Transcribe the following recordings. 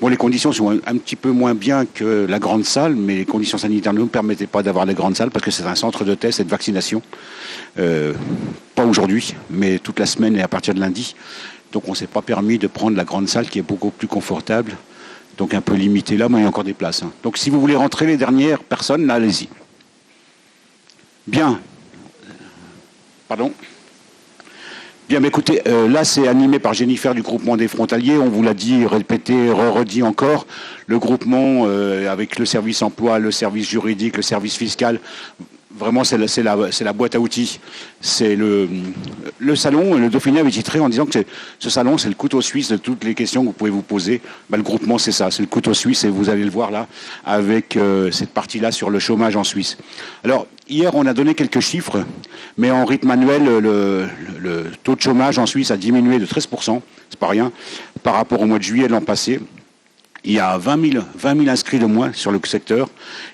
Bon, les conditions sont un petit peu moins bien que la grande salle, mais les conditions sanitaires ne nous permettaient pas d'avoir la grande salle parce que c'est un centre de test et de vaccination. Pas aujourd'hui, mais toute la semaine et à partir de lundi. Donc on ne s'est pas permis de prendre la grande salle qui est beaucoup plus confortable. Donc un peu limité là, mais il y a encore des places. Donc si vous voulez rentrer les dernières personnes, là, allez-y. Bien. Pardon. Bien, mais écoutez, là c'est animé par Jennifer du groupement des frontaliers. On vous l'a dit, répété, redit encore. Le groupement avec le service emploi, le service juridique, le service fiscal. Vraiment, c'est la boîte à outils. C'est le salon. Le Dauphiné avait titré en disant que ce salon, c'est le couteau suisse de toutes les questions que vous pouvez vous poser. Ben, le groupement, c'est ça. C'est le couteau suisse et vous allez le voir là avec cette partie-là sur le chômage en Suisse. Alors, hier, on a donné quelques chiffres, mais en rythme annuel, le taux de chômage en Suisse a diminué de 13%. C'est pas rien par rapport au mois de juillet de l'an passé. Il y a 20 000 inscrits de moins sur le secteur.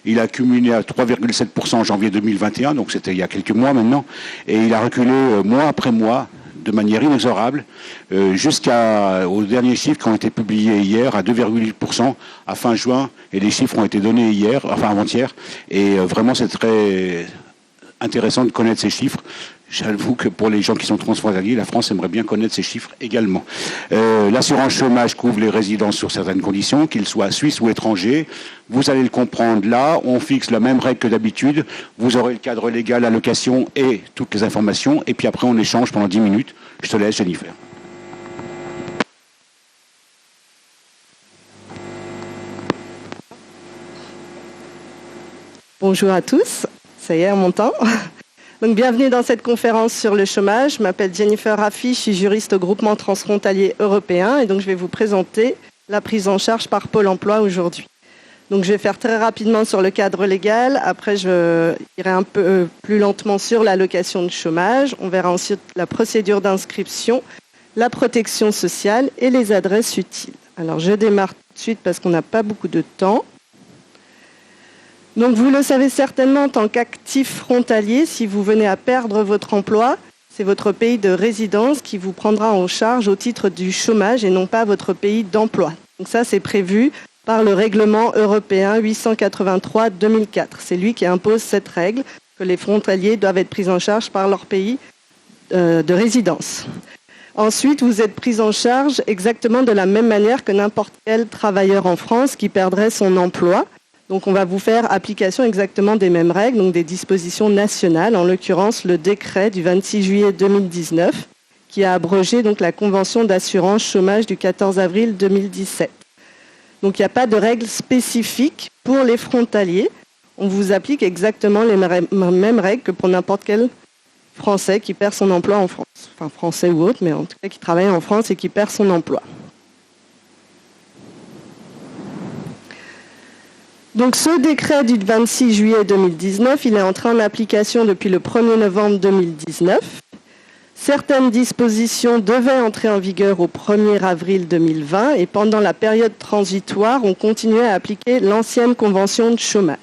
Il a cumulé à 3,7% en janvier 2021, donc c'était il y a quelques mois maintenant. Et il a reculé mois après mois de manière inexorable jusqu'aux derniers chiffres qui ont été publiés hier à 2,8% à fin juin. Et les chiffres ont été donnés hier, enfin avant-hier. Et vraiment, c'est très intéressant de connaître ces chiffres. J'avoue que pour les gens qui sont transfrontaliers, la France aimerait bien connaître ces chiffres également. L'assurance chômage couvre les résidents sur certaines conditions, qu'ils soient suisses ou étrangers. Vous allez le comprendre là, on fixe la même règle que d'habitude. Vous aurez le cadre légal, l'allocation et toutes les informations. Et puis après, on échange pendant 10 minutes. Je te laisse, Jennifer. Bonjour à tous, ça y est, on m'entend. Donc, bienvenue dans cette conférence sur le chômage. Je m'appelle Jennifer Raffi, je suis juriste au groupement transfrontalier européen et donc je vais vous présenter la prise en charge par Pôle emploi aujourd'hui. Donc je vais faire très rapidement sur le cadre légal, après je irai un peu plus lentement sur l'allocation de chômage, on verra ensuite la procédure d'inscription, la protection sociale et les adresses utiles. Alors je démarre tout de suite parce qu'on n'a pas beaucoup de temps. Donc vous le savez certainement en tant qu'actif frontalier, si vous venez à perdre votre emploi, c'est votre pays de résidence qui vous prendra en charge au titre du chômage et non pas votre pays d'emploi. Donc ça c'est prévu par le règlement européen 883/2004. C'est lui qui impose cette règle que les frontaliers doivent être pris en charge par leur pays de résidence. Ensuite, vous êtes pris en charge exactement de la même manière que n'importe quel travailleur en France qui perdrait son emploi. Donc on va vous faire application exactement des mêmes règles, donc des dispositions nationales, en l'occurrence le décret du 26 juillet 2019 qui a abrogé donc la convention d'assurance chômage du 14 avril 2017. Donc il n'y a pas de règles spécifiques pour les frontaliers. On vous applique exactement les mêmes règles que pour n'importe quel Français qui perd son emploi en France. Enfin Français ou autre, mais en tout cas qui travaille en France et qui perd son emploi. Donc ce décret du 26 juillet 2019, il est entré en application depuis le 1er novembre 2019. Certaines dispositions devaient entrer en vigueur au 1er avril 2020 et pendant la période transitoire, on continuait à appliquer l'ancienne convention de chômage.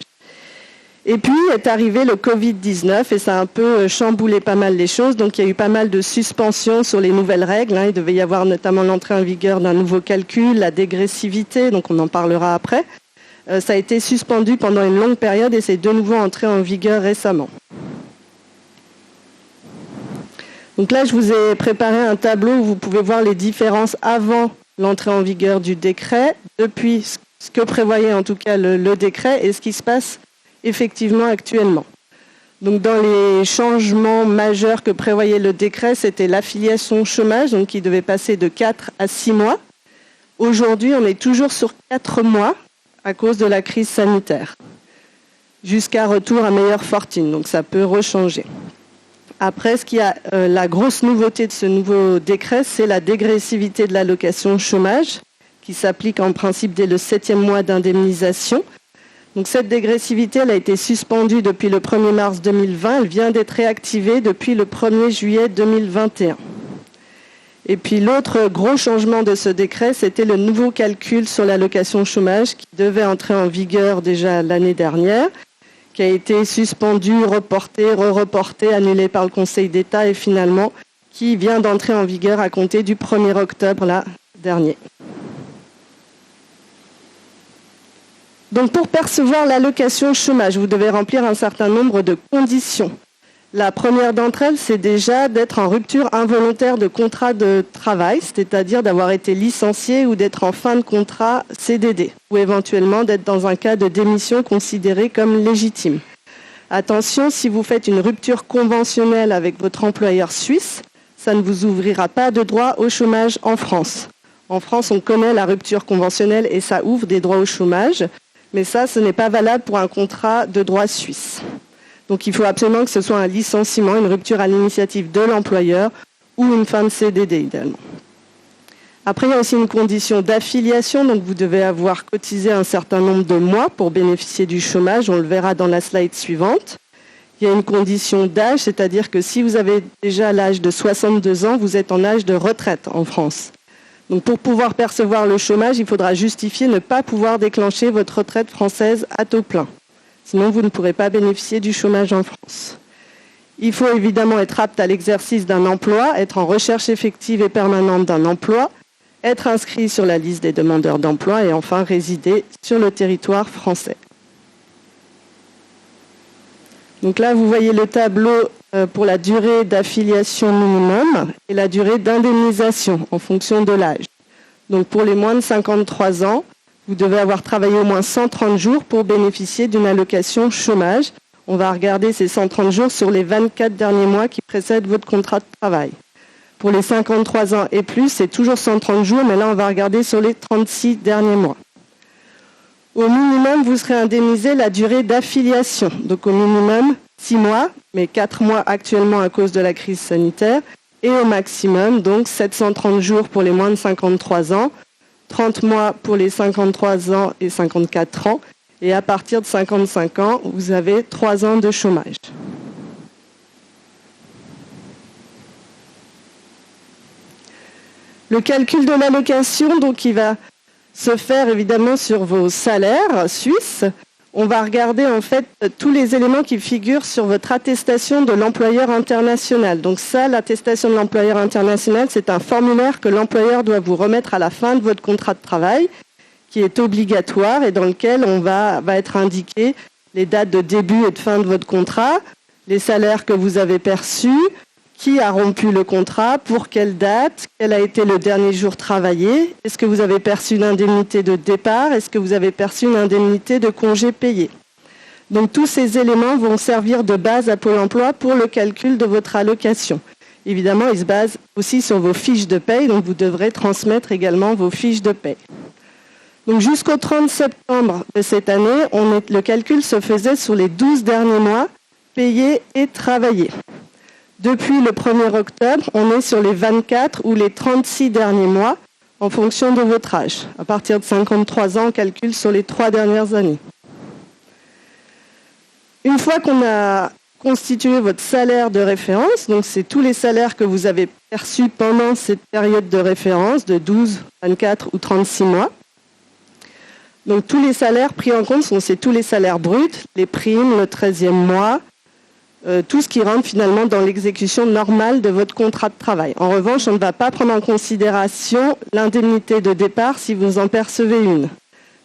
Et puis est arrivé le Covid-19 et ça a un peu chamboulé pas mal les choses. Donc il y a eu pas mal de suspensions sur les nouvelles règles. Il devait y avoir notamment l'entrée en vigueur d'un nouveau calcul, la dégressivité, donc on en parlera après. Ça a été suspendu pendant une longue période et c'est de nouveau entré en vigueur récemment. Donc là, je vous ai préparé un tableau où vous pouvez voir les différences avant l'entrée en vigueur du décret, depuis ce que prévoyait en tout cas le décret et ce qui se passe effectivement actuellement. Donc dans les changements majeurs que prévoyait le décret, c'était l'affiliation chômage, donc qui devait passer de 4 à 6 mois. Aujourd'hui, on est toujours sur 4 mois. À cause de la crise sanitaire, jusqu'à retour à meilleure fortune. Donc ça peut rechanger. Après, ce qui a la grosse nouveauté de ce nouveau décret, c'est la dégressivité de l'allocation chômage, qui s'applique en principe dès le 7e mois d'indemnisation. Donc cette dégressivité, elle a été suspendue depuis le 1er mars 2020. Elle vient d'être réactivée depuis le 1er juillet 2021. Et puis l'autre gros changement de ce décret, c'était le nouveau calcul sur l'allocation chômage qui devait entrer en vigueur déjà l'année dernière, qui a été suspendu, reporté, re-reporté, annulé par le Conseil d'État et finalement qui vient d'entrer en vigueur à compter du 1er octobre dernier. Donc pour percevoir l'allocation chômage, vous devez remplir un certain nombre de conditions. La première d'entre elles, c'est déjà d'être en rupture involontaire de contrat de travail, c'est-à-dire d'avoir été licencié ou d'être en fin de contrat CDD, ou éventuellement d'être dans un cas de démission considéré comme légitime. Attention, si vous faites une rupture conventionnelle avec votre employeur suisse, ça ne vous ouvrira pas de droit au chômage en France. En France, on connaît la rupture conventionnelle et ça ouvre des droits au chômage, mais ça, ce n'est pas valable pour un contrat de droit suisse. Donc il faut absolument que ce soit un licenciement, une rupture à l'initiative de l'employeur ou une fin de CDD idéalement. Après, il y a aussi une condition d'affiliation, donc vous devez avoir cotisé un certain nombre de mois pour bénéficier du chômage, on le verra dans la slide suivante. Il y a une condition d'âge, c'est-à-dire que si vous avez déjà l'âge de 62 ans, vous êtes en âge de retraite en France. Donc pour pouvoir percevoir le chômage, il faudra justifier ne pas pouvoir déclencher votre retraite française à taux plein. Sinon, vous ne pourrez pas bénéficier du chômage en France. Il faut évidemment être apte à l'exercice d'un emploi, être en recherche effective et permanente d'un emploi, être inscrit sur la liste des demandeurs d'emploi et enfin résider sur le territoire français. Donc là, vous voyez le tableau pour la durée d'affiliation minimum et la durée d'indemnisation en fonction de l'âge. Donc pour les moins de 53 ans, vous devez avoir travaillé au moins 130 jours pour bénéficier d'une allocation chômage. On va regarder ces 130 jours sur les 24 derniers mois qui précèdent votre contrat de travail. Pour les 53 ans et plus, c'est toujours 130 jours, mais là, on va regarder sur les 36 derniers mois. Au minimum, vous serez indemnisé la durée d'affiliation. Donc au minimum, 6 mois, mais 4 mois actuellement à cause de la crise sanitaire. Et au maximum, donc 730 jours pour les moins de 53 ans, 30 mois pour les 53 ans et 54 ans. Et à partir de 55 ans, vous avez 3 ans de chômage. Le calcul de l'allocation, donc, il va se faire évidemment sur vos salaires suisses. On va regarder en fait tous les éléments qui figurent sur votre attestation de l'employeur international. Donc ça, l'attestation de l'employeur international, c'est un formulaire que l'employeur doit vous remettre à la fin de votre contrat de travail, qui est obligatoire et dans lequel on va être indiqué les dates de début et de fin de votre contrat, les salaires que vous avez perçus, qui a rompu le contrat, pour quelle date, quel a été le dernier jour travaillé, est-ce que vous avez perçu une indemnité de départ, est-ce que vous avez perçu une indemnité de congé payé. Donc tous ces éléments vont servir de base à Pôle emploi pour le calcul de votre allocation. Évidemment, ils se basent aussi sur vos fiches de paye, donc vous devrez transmettre également vos fiches de paye. Donc jusqu'au 30 septembre de cette année, le calcul se faisait sur les 12 derniers mois payés et travaillés. Depuis le 1er octobre, on est sur les 24 ou les 36 derniers mois en fonction de votre âge. À partir de 53 ans, on calcule sur les 3 dernières années. Une fois qu'on a constitué votre salaire de référence, donc c'est tous les salaires que vous avez perçus pendant cette période de référence de 12, 24 ou 36 mois. Donc tous les salaires pris en compte c'est tous les salaires bruts, les primes, le 13e mois, tout ce qui rentre finalement dans l'exécution normale de votre contrat de travail. En revanche, on ne va pas prendre en considération l'indemnité de départ si vous en percevez une.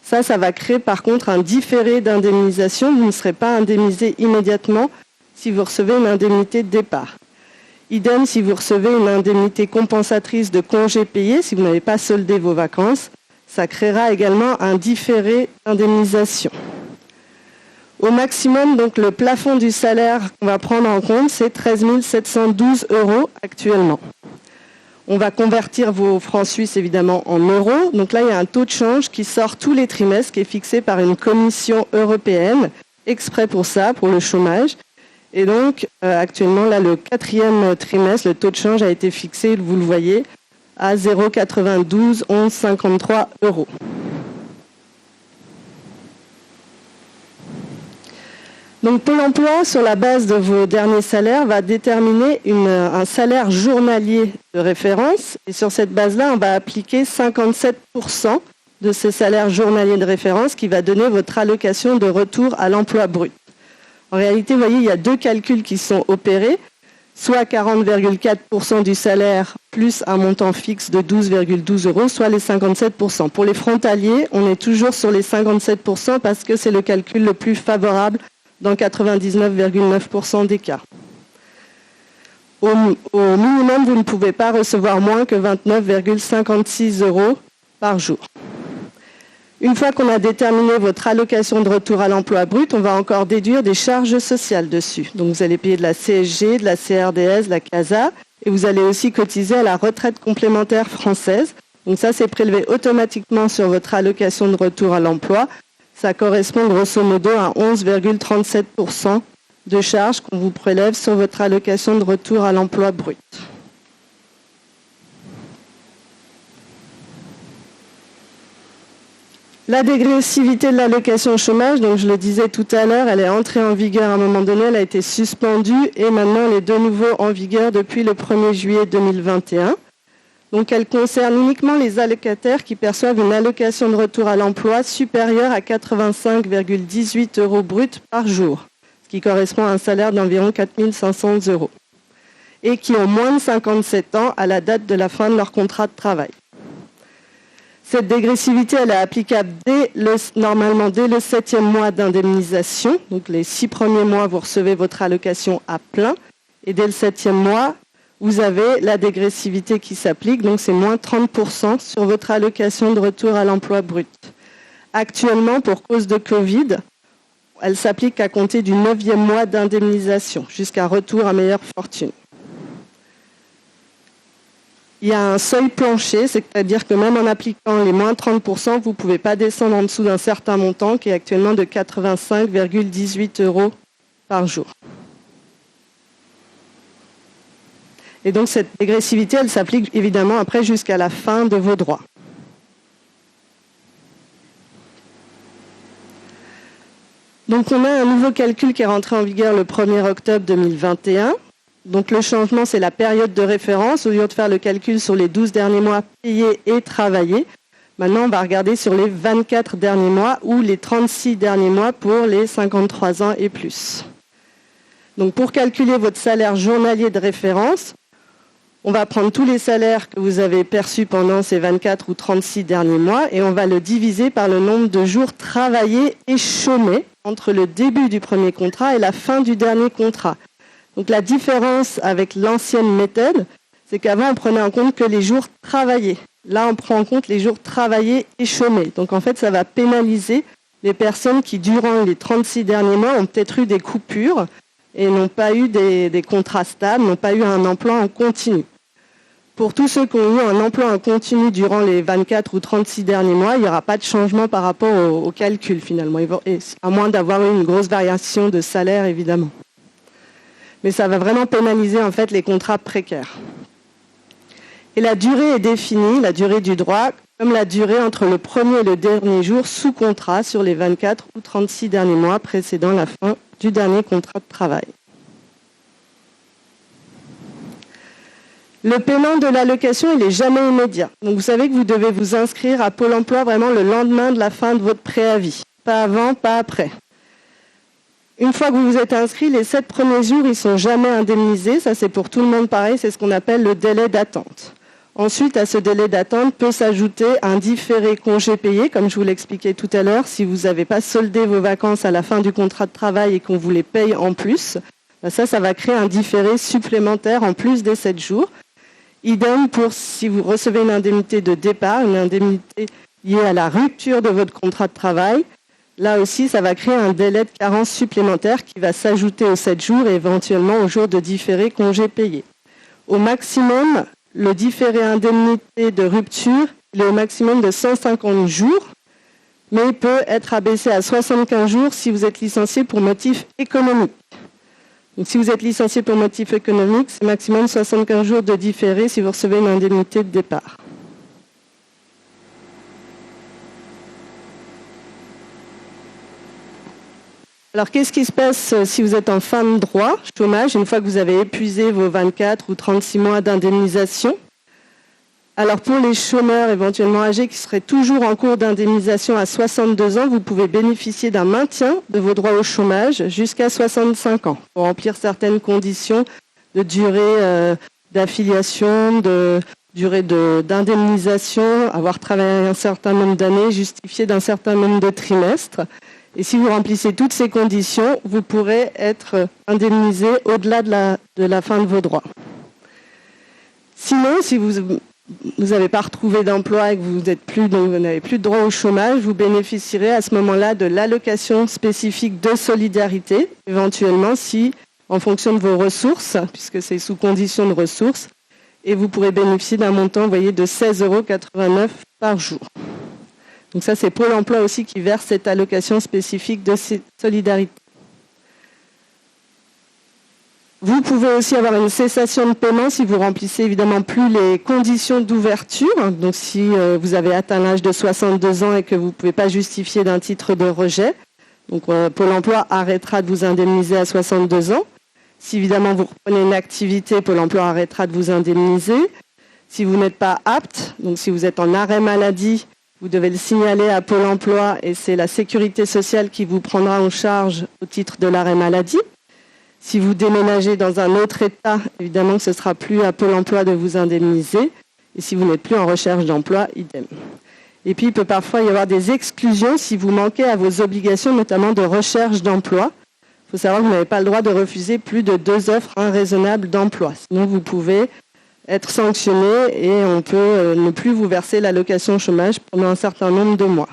Ça va créer par contre un différé d'indemnisation. Vous ne serez pas indemnisé immédiatement si vous recevez une indemnité de départ. Idem si vous recevez une indemnité compensatrice de congés payés, si vous n'avez pas soldé vos vacances, ça créera également un différé d'indemnisation. Au maximum, donc, le plafond du salaire qu'on va prendre en compte, c'est 13 712 € actuellement. On va convertir vos francs suisses, évidemment, en euros. Donc là, il y a un taux de change qui sort tous les trimestres, qui est fixé par une commission européenne, exprès pour ça, pour le chômage. Et donc, actuellement, là, le 4e trimestre, le taux de change a été fixé, vous le voyez, à 0,92 1153 €. Donc Pôle emploi, sur la base de vos derniers salaires, va déterminer un salaire journalier de référence. Et sur cette base-là, on va appliquer 57% de ce salaire journalier de référence qui va donner votre allocation de retour à l'emploi brut. En réalité, vous voyez, il y a 2 calculs qui sont opérés. soit 40,4% du salaire plus un montant fixe de 12,12 €, soit les 57%. Pour les frontaliers, on est toujours sur les 57% parce que c'est le calcul le plus favorable dans 99,9% des cas. Au minimum, vous ne pouvez pas recevoir moins que 29,56 € par jour. Une fois qu'on a déterminé votre allocation de retour à l'emploi brut, on va encore déduire des charges sociales dessus. Donc vous allez payer de la CSG, de la CRDS, de la CASA, et vous allez aussi cotiser à la retraite complémentaire française. Donc ça, c'est prélevé automatiquement sur votre allocation de retour à l'emploi. Ça correspond grosso modo à 11,37% de charges qu'on vous prélève sur votre allocation de retour à l'emploi brut. La dégressivité de l'allocation chômage, donc je le disais tout à l'heure, elle est entrée en vigueur à un moment donné, elle a été suspendue et maintenant elle est de nouveau en vigueur depuis le 1er juillet 2021. Donc elle concerne uniquement les allocataires qui perçoivent une allocation de retour à l'emploi supérieure à 85,18 € brut par jour, ce qui correspond à un salaire d'environ 4 500 € et qui ont moins de 57 ans à la date de la fin de leur contrat de travail. Cette dégressivité, elle est applicable normalement dès le 7e mois d'indemnisation. Donc les 6 premiers mois, vous recevez votre allocation à plein. Et dès le 7e mois, vous avez la dégressivité qui s'applique. Donc c'est moins 30% sur votre allocation de retour à l'emploi brut. Actuellement, pour cause de Covid, elle s'applique à compter du 9e mois d'indemnisation, jusqu'à retour à meilleure fortune. Il y a un seuil plancher, c'est-à-dire que même en appliquant les moins 30%, vous ne pouvez pas descendre en dessous d'un certain montant qui est actuellement de 85,18 € par jour. Et donc cette dégressivité, elle s'applique évidemment après jusqu'à la fin de vos droits. Donc on a un nouveau calcul qui est rentré en vigueur le 1er octobre 2021. Donc le changement, c'est la période de référence. Au lieu de faire le calcul sur les 12 derniers mois payés et travaillés, maintenant on va regarder sur les 24 derniers mois ou les 36 derniers mois pour les 53 ans et plus. Donc pour calculer votre salaire journalier de référence, on va prendre tous les salaires que vous avez perçus pendant ces 24 ou 36 derniers mois et on va le diviser par le nombre de jours travaillés et chômés entre le début du premier contrat et la fin du dernier contrat. Donc la différence avec l'ancienne méthode, c'est qu'avant on prenait en compte que les jours travaillés. Là on prend en compte les jours travaillés et chômés. Donc en fait ça va pénaliser les personnes qui durant les 36 derniers mois ont peut-être eu des coupures et n'ont pas eu des contrats stables, n'ont pas eu un emploi en continu. Pour tous ceux qui ont eu un emploi en continu durant les 24 ou 36 derniers mois, il n'y aura pas de changement par rapport au calcul finalement, à moins d'avoir eu une grosse variation de salaire évidemment. Mais ça va vraiment pénaliser en fait les contrats précaires. Et la durée est définie, la durée du droit, comme la durée entre le premier et le dernier jour sous contrat sur les 24 ou 36 derniers mois précédant la fin du dernier contrat de travail. Le paiement de l'allocation, il n'est jamais immédiat. Donc vous savez que vous devez vous inscrire à Pôle emploi vraiment le lendemain de la fin de votre préavis. Pas avant, pas après. Une fois que vous vous êtes inscrit, les 7 premiers jours, ils ne sont jamais indemnisés. Ça, c'est pour tout le monde pareil. C'est ce qu'on appelle le délai d'attente. Ensuite, à ce délai d'attente peut s'ajouter un différé congé payé, comme je vous l'expliquais tout à l'heure. Si vous n'avez pas soldé vos vacances à la fin du contrat de travail et qu'on vous les paye en plus, ça va créer un différé supplémentaire en plus des 7 jours. Idem pour si vous recevez une indemnité de départ, une indemnité liée à la rupture de votre contrat de travail. Là aussi, ça va créer un délai de carence supplémentaire qui va s'ajouter aux 7 jours et éventuellement aux jours de différé congé payé. Au maximum, le différé indemnité de rupture, il est au maximum de 150 jours, mais il peut être abaissé à 75 jours si vous êtes licencié pour motif économique. Donc, si vous êtes licencié pour motif économique, c'est maximum 75 jours de différé si vous recevez une indemnité de départ. Alors, qu'est-ce qui se passe si vous êtes en fin de droit, chômage, une fois que vous avez épuisé vos 24 ou 36 mois d'indemnisation? Alors, pour les chômeurs éventuellement âgés qui seraient toujours en cours d'indemnisation à 62 ans, vous pouvez bénéficier d'un maintien de vos droits au chômage jusqu'à 65 ans pour remplir certaines conditions de durée d'affiliation, de durée d'indemnisation, avoir travaillé un certain nombre d'années, justifié d'un certain nombre de trimestres. Et si vous remplissez toutes ces conditions, vous pourrez être indemnisé au-delà de la fin de vos droits. Sinon, si vous n'avez pas retrouvé d'emploi et que vous n'avez plus de droit au chômage, vous bénéficierez à ce moment-là de l'allocation spécifique de solidarité, éventuellement si, en fonction de vos ressources, puisque c'est sous condition de ressources, et vous pourrez bénéficier d'un montant, vous voyez, de 16,89 € par jour. Donc ça, c'est Pôle emploi aussi qui verse cette allocation spécifique de solidarité. Vous pouvez aussi avoir une cessation de paiement si vous remplissez évidemment plus les conditions d'ouverture. Donc si vous avez atteint l'âge de 62 ans et que vous ne pouvez pas justifier d'un titre de rejet, donc Pôle emploi arrêtera de vous indemniser à 62 ans. Si évidemment vous reprenez une activité, Pôle emploi arrêtera de vous indemniser. Si vous n'êtes pas apte, donc si vous êtes en arrêt maladie, vous devez le signaler à Pôle emploi et c'est la sécurité sociale qui vous prendra en charge au titre de l'arrêt maladie. Si vous déménagez dans un autre État, évidemment ce ne sera plus à Pôle emploi de vous indemniser. Et si vous n'êtes plus en recherche d'emploi, idem. Et puis il peut parfois y avoir des exclusions si vous manquez à vos obligations, notamment de recherche d'emploi. Il faut savoir que vous n'avez pas le droit de refuser plus de 2 offres raisonnables d'emploi. Sinon vous pouvez être sanctionné et on peut ne plus vous verser l'allocation chômage pendant un certain nombre de mois.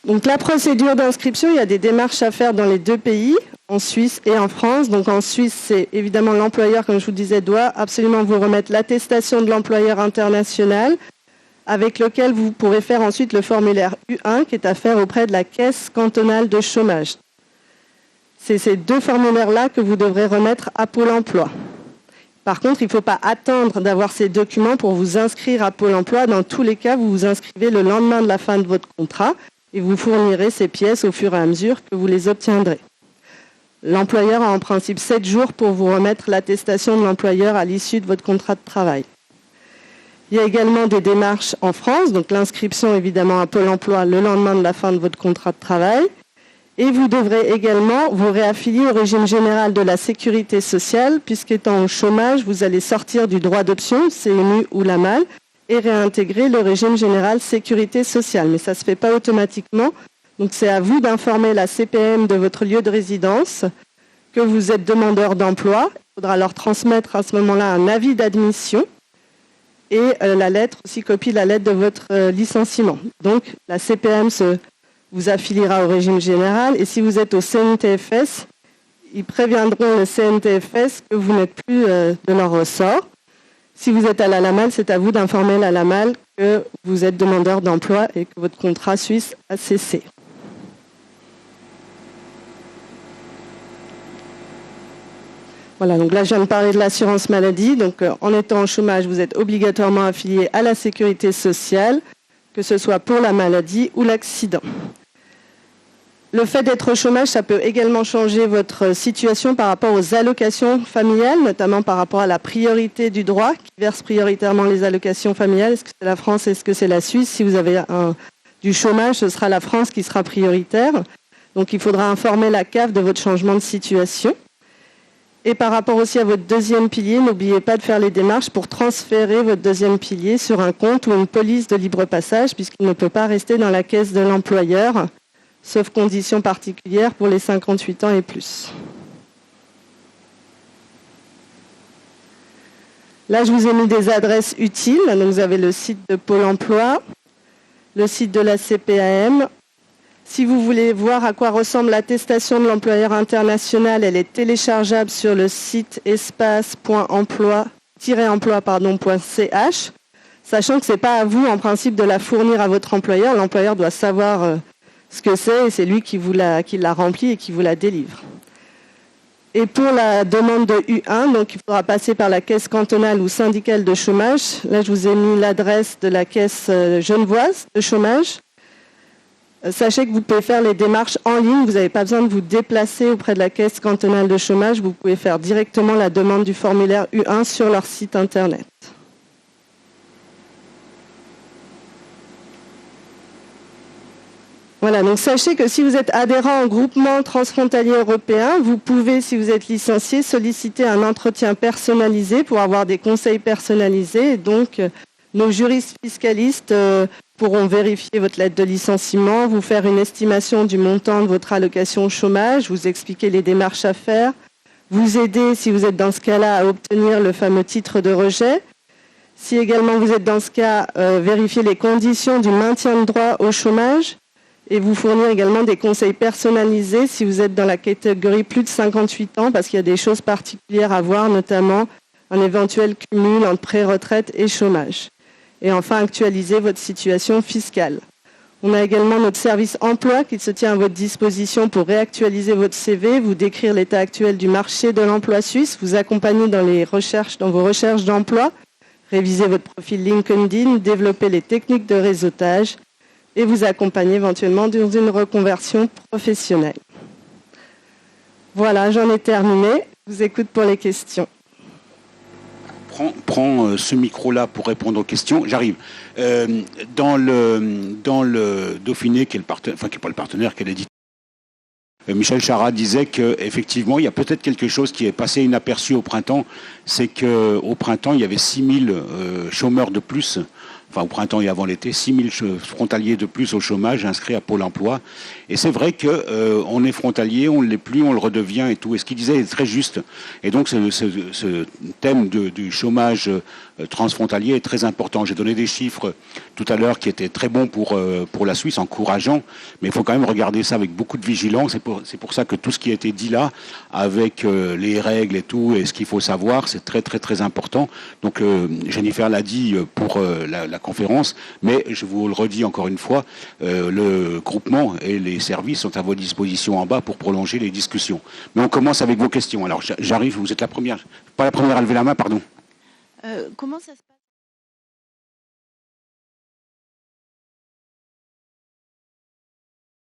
Donc la procédure d'inscription, il y a des démarches à faire dans les 2 pays, en Suisse et en France. Donc en Suisse, c'est évidemment l'employeur, comme je vous le disais, doit absolument vous remettre l'attestation de l'employeur international avec lequel vous pourrez faire ensuite le formulaire U1 qui est à faire auprès de la Caisse cantonale de chômage. C'est ces 2 formulaires-là que vous devrez remettre à Pôle emploi. Par contre, il ne faut pas attendre d'avoir ces documents pour vous inscrire à Pôle emploi. Dans tous les cas, vous vous inscrivez le lendemain de la fin de votre contrat et vous fournirez ces pièces au fur et à mesure que vous les obtiendrez. L'employeur a en principe 7 jours pour vous remettre l'attestation de l'employeur à l'issue de votre contrat de travail. Il y a également des démarches en France, donc l'inscription évidemment à Pôle emploi le lendemain de la fin de votre contrat de travail. Et vous devrez également vous réaffilier au régime général de la sécurité sociale, puisqu'étant au chômage, vous allez sortir du droit d'option, CMU ou l'AMAL, et réintégrer le régime général sécurité sociale. Mais ça ne se fait pas automatiquement. Donc c'est à vous d'informer la CPM de votre lieu de résidence que vous êtes demandeur d'emploi. Il faudra leur transmettre à ce moment-là un avis d'admission et la lettre, aussi copie la lettre de votre licenciement. Donc la CPM vous affiliera au régime général et si vous êtes au CNTFS, ils préviendront le CNTFS que vous n'êtes plus de leur ressort. Si vous êtes à la LAMAL, c'est à vous d'informer la LAMAL que vous êtes demandeur d'emploi et que votre contrat suisse a cessé. Voilà, donc là je viens de parler de l'assurance maladie. Donc en étant au chômage, vous êtes obligatoirement affilié à la sécurité sociale, que ce soit pour la maladie ou l'accident. Le fait d'être au chômage, ça peut également changer votre situation par rapport aux allocations familiales, notamment par rapport à la priorité du droit, qui verse prioritairement les allocations familiales. Est-ce que c'est la France, est-ce que c'est la Suisse? Si vous avez du chômage, ce sera la France qui sera prioritaire. Donc il faudra informer la CAF de votre changement de situation. Et par rapport aussi à votre 2e pilier, n'oubliez pas de faire les démarches pour transférer votre 2e pilier sur un compte ou une police de libre passage, puisqu'il ne peut pas rester dans la caisse de l'employeur, sauf conditions particulières pour les 58 ans et plus. Là, je vous ai mis des adresses utiles. Donc, vous avez le site de Pôle emploi, le site de la CPAM. Si vous voulez voir à quoi ressemble l'attestation de l'employeur international, elle est téléchargeable sur le site espace.emploi-emploi.ch, sachant que ce n'est pas à vous, en principe, de la fournir à votre employeur. L'employeur doit savoir ce que c'est et c'est lui qui l'a rempli et qui vous la délivre. Et pour la demande de U1, donc il faudra passer par la caisse cantonale ou syndicale de chômage. Là, je vous ai mis l'adresse de la caisse genevoise de chômage. Sachez que vous pouvez faire les démarches en ligne. Vous n'avez pas besoin de vous déplacer auprès de la caisse cantonale de chômage. Vous pouvez faire directement la demande du formulaire U1 sur leur site internet. Voilà, donc sachez que si vous êtes adhérent au groupement transfrontalier européen, vous pouvez, si vous êtes licencié, solliciter un entretien personnalisé pour avoir des conseils personnalisés. Et donc, nos juristes fiscalistes pourront vérifier votre lettre de licenciement, vous faire une estimation du montant de votre allocation au chômage, vous expliquer les démarches à faire, vous aider, si vous êtes dans ce cas-là, à obtenir le fameux titre de rejet. Si également vous êtes dans ce cas, vérifier les conditions du maintien de droit au chômage et vous fournir également des conseils personnalisés si vous êtes dans la catégorie plus de 58 ans, parce qu'il y a des choses particulières à voir, notamment un éventuel cumul entre pré-retraite et chômage. Et enfin, actualiser votre situation fiscale. On a également notre service emploi qui se tient à votre disposition pour réactualiser votre CV, vous décrire l'état actuel du marché de l'emploi suisse, vous accompagner dans vos recherches d'emploi, réviser votre profil LinkedIn, développer les techniques de réseautage et vous accompagner éventuellement dans une reconversion professionnelle. Voilà, j'en ai terminé. Je vous écoute pour les questions. Prends ce micro-là pour répondre aux questions. J'arrive. Dans le Dauphiné, qui est qui n'est pas le partenaire, qui est l'éditeur, Michel Charat disait qu'effectivement, il y a peut-être quelque chose qui est passé inaperçu au printemps. C'est qu'au printemps, il y avait 6000 chômeurs de plus. Enfin, au printemps et avant l'été, 6000 frontaliers de plus au chômage inscrits à Pôle emploi. Et c'est vrai qu'on est frontalier, on ne l'est plus, on le redevient et tout. Et ce qu'il disait est très juste. Et donc, ce thème du chômage transfrontalier est très important. J'ai donné des chiffres tout à l'heure qui étaient très bons pour la Suisse, encourageants. Mais il faut quand même regarder ça avec beaucoup de vigilance. C'est pour ça que tout ce qui a été dit là, avec les règles et tout, et ce qu'il faut savoir, c'est très, très, très important. Donc, Jennifer l'a dit pour la conférence, mais je vous le redis encore une fois, le groupement et les services sont à votre disposition en bas pour prolonger les discussions. Mais on commence avec vos questions. Alors j'arrive, vous êtes la première, pas la première à lever la main, pardon. Comment ça se passe ?